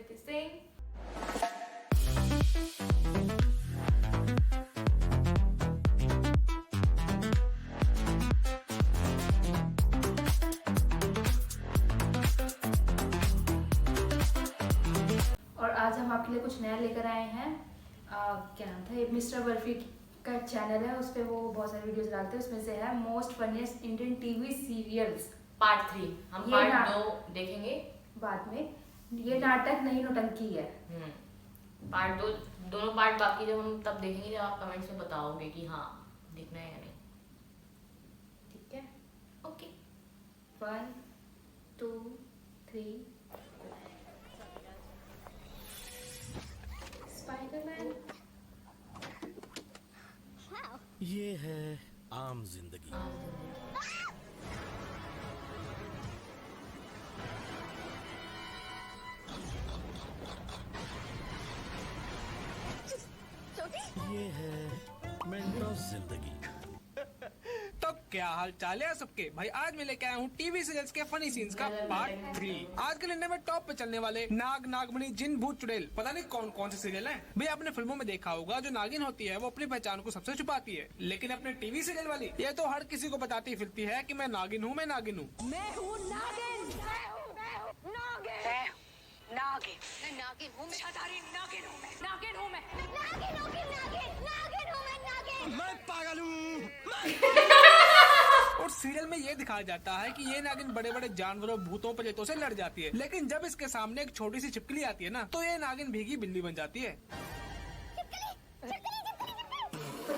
कृति सिंह। और आज हम आपके लिए कुछ नया लेकर आए हैं। क्या नाम था, ये मिस्टर बर्फी का चैनल है, उस पर वो बहुत सारे वीडियोस डालते हैं। उसमें से है most funniest Indian TV serials part 3। हम पार्ट 2 देखेंगे बाद में। ये नाटक नहीं नौटंकी है। पार्ट 2 दोनों पार्ट बाकी जब हम तब देखेंगे, जब आप कमेंट्स में बताओगे कि हाँ देखना है या नहीं। ठीक है, ओके 1 2 3। स्पाइडरमैन। ये है आम जिंदगी। ये है मेंटोस जिंदगी। तो क्या हाल चाल है सबके भाई। आज मैं लेके आया हूँ टीवी सीरियल्स के फनी सीन्स का पार्ट 3। आज के इंडिया में टॉप पे चलने वाले नाग, नागमणि, जिन, भूत, चुड़ैल, पता नहीं कौन कौन से सीरियल हैं। भाई आपने फिल्मों में देखा होगा, जो नागिन होती है वो अपनी पहचान को सबसे छुपाती है, लेकिन अपने टीवी सीरियल वाली ये तो हर किसी को बताती फिरती है कि मैं नागिन हूँ, मैं नागिन हूँ। मैं हूँ नागिन। नागिन हूँ मैं। शतारी नागिन हूँ मैं। नागिन हूँ मैं। नागिन हूँ मैं। नागिन। मैं पागल हूँ। और सीरियल में ये दिखाया जाता है कि ये नागिन बड़े बड़े जानवरों, भूतों, प्रेतों से लड़ जाती है, लेकिन जब इसके सामने एक छोटी सी छिपकली आती है ना, तो ये नागिन भीगी बिल्ली बन जाती है।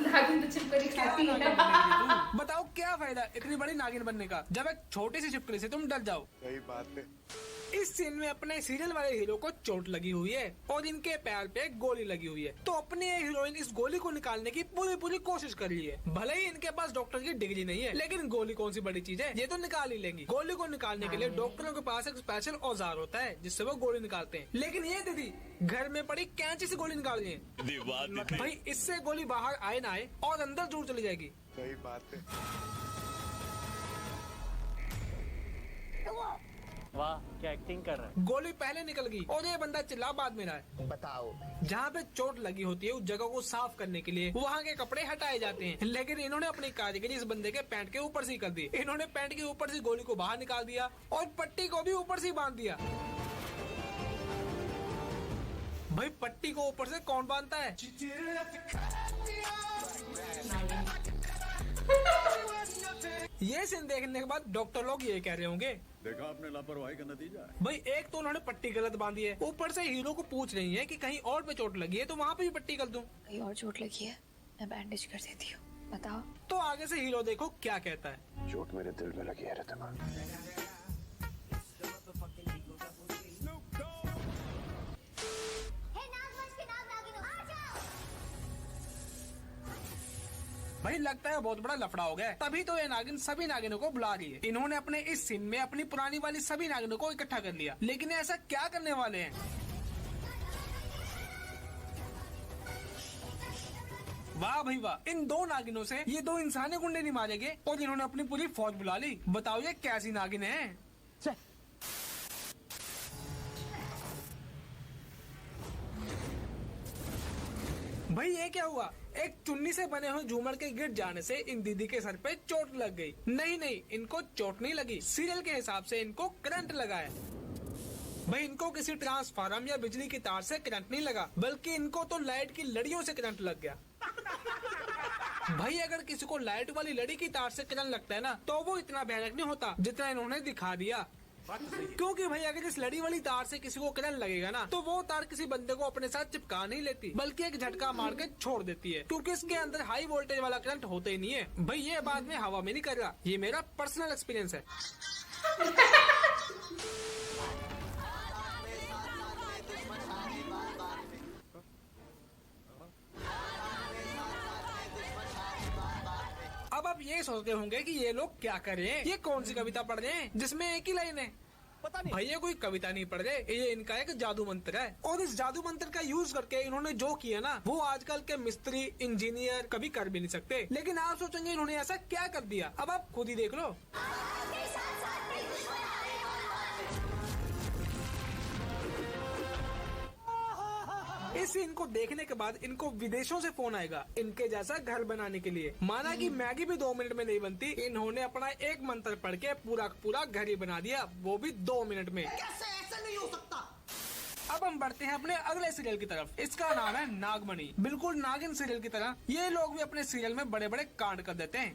नागिन तो छिपकली खाती है। बताओ क्या फायदा इतनी बड़ी नागिन बनने का, जब एक छोटी सी छिपकली से तुम डर जाओ। सही बात है। इस सीन में अपने सीरियल वाले हीरो को चोट लगी हुई है और इनके पैर पे गोली लगी हुई है, तो अपनी हीरोइन इस गोली को निकालने की पूरी कोशिश कर रही है। भले ही इनके पास डॉक्टर की डिग्री नहीं है, लेकिन गोली कौन सी बड़ी चीज है, ये तो निकाल ही लेंगी। गोली को निकालने के लिए डॉक्टरों के पास एक स्पेशल औजार होता है जिससे वो गोली निकालते हैं, लेकिन ये दीदी घर में पड़ी कैंची से गोली निकाल रही है। भाई इससे गोली बाहर आए ना आए और अंदर जरूर चली जाएगी। सही बात है। वाह क्या एक्टिंग कर रहा है। गोली पहले निकल गई और ये बंदा चिल्ला बाद में रहा है। बताओ जहाँ पे चोट लगी होती है उस जगह को साफ करने के लिए वहाँ के कपड़े हटाए जाते हैं, लेकिन इन्होंने अपनी कारीगरी इस बंदे के पैंट के ऊपर से कर दी। इन्होंने पैंट के ऊपर से गोली को बाहर निकाल दिया और पट्टी को भी ऊपर से बांध दिया। भाई पट्टी को ऊपर से कौन बांधता है? ये सीन देखने के बाद डॉक्टर लोग ये कह रहे होंगे, देखा आपने लापरवाही का नतीजा है। भाई एक तो उन्होंने पट्टी गलत बांधी है, ऊपर से हीरो को पूछ रही है कि कहीं और पे चोट लगी है तो वहाँ पे भी पट्टी कर दूं। कहीं और चोट लगी है, मैं बैंडेज कर देती हूँ। बताओ। तो आगे से हीरो देखो क्या कहता है। चोट मेरे दिल में लगी है रितमा। भाई लगता है बहुत बड़ा लफड़ा हो गया है। तभी तो ये नागिन सभी नागिनों को बुला रही है। इन्होंने अपने इस सीन में अपनी पुरानी वाली सभी नागिनों को इकट्ठा कर लिया, लेकिन ऐसा क्या करने वाले हैं? वाह भाई वाह, इन दो नागिनों से ये दो इंसानी गुंडे नहीं मारेंगे और इन्होंने अपनी पूरी फौज बुला ली। बताओ ये कैसी नागिन है। भाई ये क्या हुआ? एक चुन्नी से बने हुए झूमर के गिर जाने से इन दीदी के सर पे चोट लग गई। नहीं, इनको चोट नहीं लगी, सीरियल के हिसाब से इनको करंट लगा है। भाई इनको किसी ट्रांसफार्मर या बिजली की तार से करंट नहीं लगा, बल्कि इनको तो लाइट की लड़ियों से करंट लग गया। भाई अगर किसी को लाइट वाली लड़ी की तार से करंट लगता है ना, तो वो इतना भयानक नहीं होता जितना इन्होंने दिखा दिया। क्योंकि भाई अगर इस लड़ी वाली तार से किसी को करंट लगेगा ना, तो वो तार किसी बंदे को अपने साथ चिपका नहीं लेती, बल्कि एक झटका मार के छोड़ देती है, क्योंकि इसके अंदर हाई वोल्टेज वाला करंट होता ही नहीं है। भाई ये बात मैं हवा में नहीं कर रहा, ये मेरा पर्सनल एक्सपीरियंस है। अब आप ये सोचते होंगे कि ये लोग क्या कर रहे हैं, ये कौन सी कविता पढ़ रहे हैं जिसमें एक ही लाइन है। पता नहीं भाई, ये कोई कविता नहीं पढ़ रहे, ये इनका एक जादू मंत्र है, और इस जादू मंत्र का यूज करके इन्होंने जो किया ना, वो आजकल के मिस्त्री, इंजीनियर कभी कर भी नहीं सकते। लेकिन आप सोचेंगे इन्होंने ऐसा क्या कर दिया, अब आप खुद ही देख लो। जैसे इनको देखने के बाद इनको विदेशों से फोन आएगा इनके जैसा घर बनाने के लिए। माना कि मैगी भी 2 मिनट में नहीं बनती, इन्होंने अपना एक मंत्र पढ़ के पूरा पूरा घर ही बना दिया, वो भी 2 मिनट में। कैसे ऐसा नहीं हो सकता। अब हम बढ़ते हैं अपने अगले सीरियल की तरफ। इसका नाम है नागमणि। बिल्कुल नागिन सीरियल की तरह ये लोग भी अपने सीरियल में बड़े बड़े कांड कर देते हैं।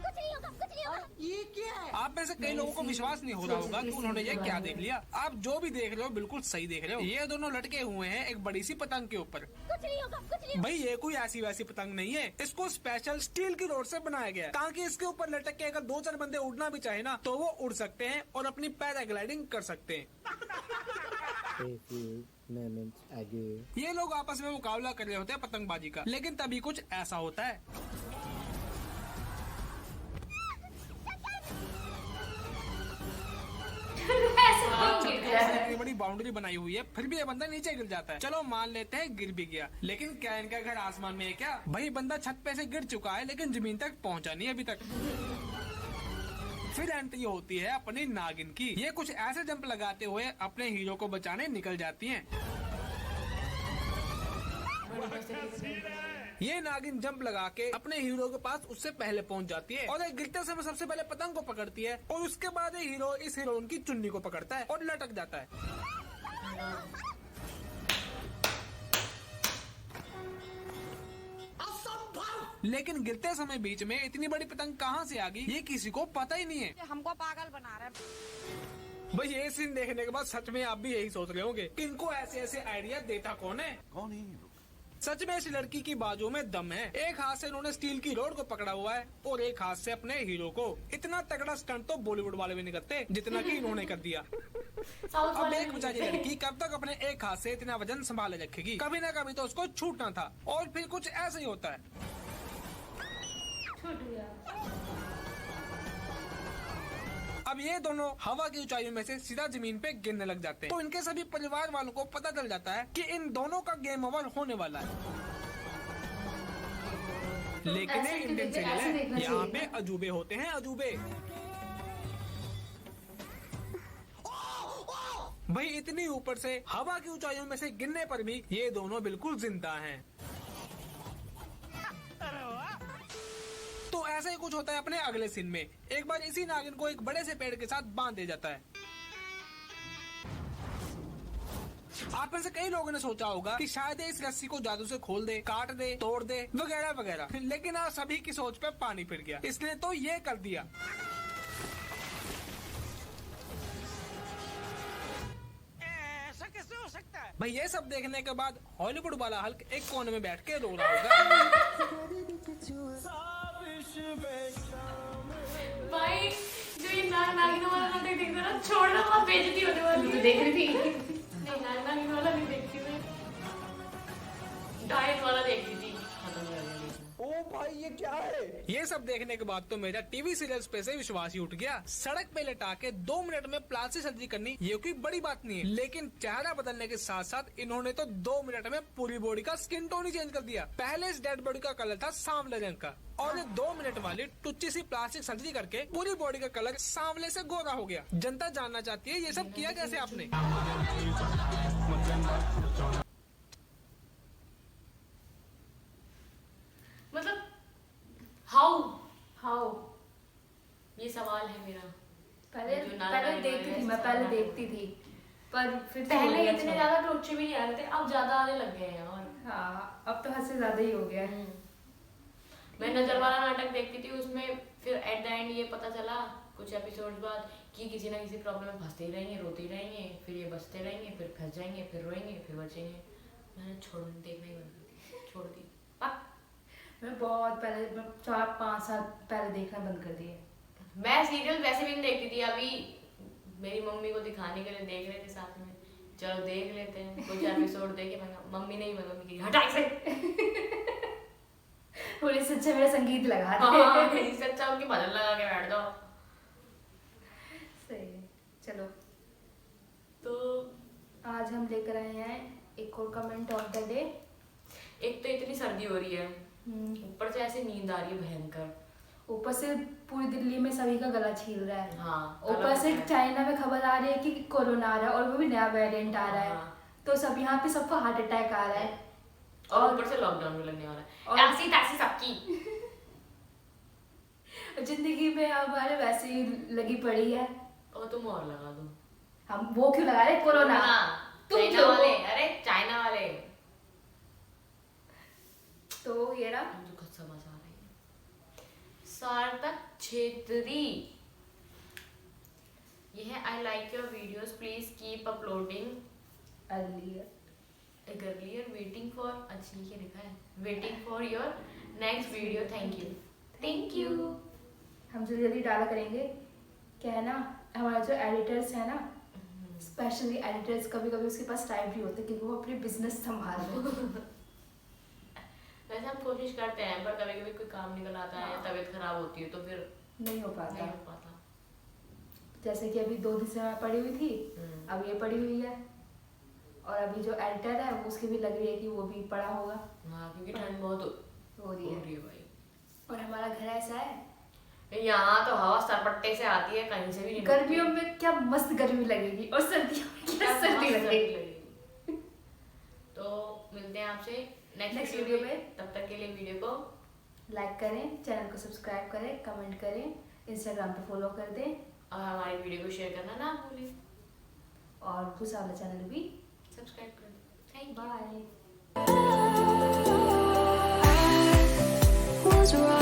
कुछ नहीं होगा, कुछ नहीं होगा। ये क्या है। आप में से कई लोगों को विश्वास नहीं हो रहा होगा कि उन्होंने ये क्या देख लिया। आप जो भी देख रहे हो बिल्कुल सही देख रहे हो। ये दोनों लटके हुए हैं एक बड़ी सी पतंग के ऊपर। कुछ नहीं होगा, कुछ नहीं। भाई ये कोई ऐसी वैसी पतंग नहीं है, इसको स्पेशल स्टील की रोड से बनाया गया है ताकि इसके ऊपर लटक के अगर 2-4 बंदे उड़ना भी चाहे ना तो वो उड़ सकते हैं और अपनी पैराग्लाइडिंग कर सकते हैं। ये लोग आपस में मुकाबला कर रहे होते हैं पतंगबाजी का, लेकिन तभी कुछ ऐसा होता है। इतनी बड़ी बाउंड्री बनाई हुई है फिर भी ये बंदा नीचे गिर जाता है। चलो मान लेते हैं गिर भी गया, लेकिन क्या इनका घर आसमान में है क्या? भाई बंदा छत पे से गिर चुका है लेकिन जमीन तक पहुंचा नहीं अभी तक। फिर एंट्री होती है अपनी नागिन की। ये कुछ ऐसे जंप लगाते हुए अपने हीरो को बचाने निकल जाती हैं। ये नागिन जंप लगा के अपने हीरो के पास उससे पहले पहुंच जाती है और एक गिरते समय सबसे पहले पतंग को पकड़ती है और उसके बाद ये हीरो इस हीरोइन की चुन्नी को पकड़ता है और लटक जाता है। लेकिन गिरते समय बीच में इतनी बड़ी पतंग कहाँ से आ गई ये किसी को पता ही नहीं है। हमको पागल बना रहा है। भाई ये सीन देखने के बाद सच में आप भी यही सोच रहे होंगे कि इनको ऐसे ऐसे आइडिया देता कौन है। कौन है ये लोग? सच में इस लड़की की बाजू में दम है। एक हाथ से इन्होंने स्टील की रोड को पकड़ा हुआ है और एक हाथ से अपने हीरो को। इतना तगड़ा स्टंट तो बॉलीवुड वाले भी नहीं करते जितना कि इन्होंने कर दिया। अब एक बेचारी लड़की कब तक अपने एक हाथ से इतना वजन संभाले रखेगी? कभी ना कभी तो उसको छूटना था और फिर कुछ ऐसा ही होता है। अब ये दोनों हवा की ऊंचाइयों में से सीधा जमीन पे गिरने लग जाते हैं तो इनके सभी परिवार वालों को पता चल जाता है कि इन दोनों का गेम ओवर होने वाला है। लेकिन ये इंडियन सीरियल है, यहाँ पे अजूबे होते हैं अजूबे। भाई इतनी ऊपर से हवा की ऊंचाइयों में से गिरने पर भी ये दोनों बिल्कुल जिंदा हैं। तो ऐसा ही कुछ होता है अपने अगले सीन में। एक बार इसी नागिन को एक बड़े से पेड़ के साथ बांध दिया जाता है। आप में से कई लोगों ने सोचा होगा कि शायद इस रस्सी को जादू से खोल दे, काट दे, तोड़ दे वगैरह वगैरह, लेकिन आज सभी की सोच पे पानी फिर गया। इसने तो ये कर दिया। ऐसा कैसे हो सकता है। भाई ये सब देखने के बाद हॉलीवुड वाला हल्क एक कोने में बैठ के रो रहा होगा। भाई जो ये नागिन वाला नाटक देख रहा छोड़ रहा वहाँ बेइज्जती होने वाली है। देख रही थी नहीं नागिन वाला नहीं देखती मैं, डायरेक्ट वाला देख रही थी। खत्म कर दिया देखना। ओ भाई ये क्या है। ये सब देखने के बाद तो मेरा टीवी सीरियल्स पे से विश्वास ही उठ गया। सड़क पे लेटा के 2 मिनट में प्लास्टिक सर्जरी करनी ये कोई बड़ी बात नहीं है, लेकिन चेहरा बदलने के साथ साथ इन्होंने तो 2 मिनट में पूरी बॉडी का स्किन टोन ही चेंज कर दिया। पहले इस डेड बॉडी का कलर था सांवले रंग का और ये 2 मिनट वाली टुच्ची सी प्लास्टिक सर्जरी करके पूरी बॉडी का कलर सांवले से गोरा हो गया। जनता जानना चाहती है ये सब किया कैसे आपने। मतलब हाउ ये सवाल है मेरा। पहले जो नाना पहले नानी देखती वाले थी, मैं ऐसे पहले हाँ। देखती थी पर फिर पहले थोड़ी इतने अच्छा। ज्यादा टोचे भी नहीं आ रहे थे, अब ज्यादा आने लग गए हैं। और हाँ अब तो हद से ज्यादा ही हो गया है। मैं नजर वाला नाटक देखती थी, उसमें फिर एट द एंड ये पता चला कुछ एपिसोड बाद कि किसी ना किसी प्रॉब्लम में फंसते ही रहेंगे, रोते ही रहेंगे, फिर ये बचते रहेंगे, फिर फंस जाएंगे, फिर रोएंगे, फिर बचेंगे। मैंने देखना ही बंद कर दी, छोड़ दी। मैं बहुत पहले 4-5 साल पहले देखना बंद कर दिया। मैं सीरियल वैसे भी नहीं देखती थी, अभी मेरी मम्मी को दिखाने के लिए देख रहे थे साथ में, चलो देख लेते हैं कुछ एपिसोड देखे। मैं मम्मी नहीं, मैं मम्मी की हटा से बोले सच्चा मेरा संगीत लगा हाँ, दे। इससे अच्छा उनकी भजन लगा के बैठ जाओ। सही है। चलो तो आज हम लेकर आए हैं एक और कमेंट ऑफ द डे। एक तो इतनी सर्दी हो रही है, ऊपर से ऐसे नींद आ रही है भयंकर, ऊपर से पूरी दिल्ली में सभी का गला छील रहा है। हाँ ऊपर से चाइना में खबर आ रही है कि कोरोना आ रहा है और वो भी नया वेरिएंट आ रहा है। हाँ। तो सब यहाँ पे सबको हार्ट अटैक आ रहा है और ऊपर से लॉकडाउन भी लगने वाला और- है, ऐसी तैसी सबकी। जिंदगी में हमारे वैसे ही लगी पड़ी है। और तुम और लगा दो हम वो क्यों लगा रहे कोरोना? तुम चाइना क्यों? वाले, अरे चाइना वाले। तो ये ना मुझे कुछ समझ आ रही है। सार्थक छेत्री, ये है I like your videos, please keep uploading earlier waiting for, अच्छा ये लिखा है, waiting for your next video, thank you। हम जल्दी जल्दी डाला करेंगे। क्या है ना, हमारा जो एडिटर्स है ना, स्पेशली एडिटर्स, कभी कभी उसके पास टाइम नहीं होता क्योंकि वो अपने बिजनेस संभाल रहे हैं। वैसे हम कोशिश करते हैं पर कभी कभी कोई काम निकल आता है, हाँ। तबीयत खराब होती है तो फिर नहीं हो नहीं पाता। हो पाता। जैसे कि अभी 2 दिन से मैं पड़ी हुई थी, अब ये पड़ी हुई है, और अभी जो एडिटर है वो उसकी भी लग रही है कि वो भी पड़ा होगा, हाँ क्योंकि ठंड बहुत हो रही है। भाई। और हमारा घर ऐसा है, यहाँ तो हवा सरपट्टे से आती है, कहीं से भी नहीं गर्मियों में क्या मस्त गर्मी लगेगी और सर्दियों में क्या सर्दी लगेगी। लगेगी। तो मिलते हैं आपसे Next नेक्स्ट वीडियो वीडियो में। में, तब तक के लिए वीडियो को लाइक करें, चैनल को सब्सक्राइब करें, कमेंट करें, इंस्टाग्राम पे फॉलो कर दें, और हमारी वीडियो को शेयर करना ना भूलें, और दूसरा वाला चैनल भी। सब्सक्राइब कर दें। Thank you. Bye. was right.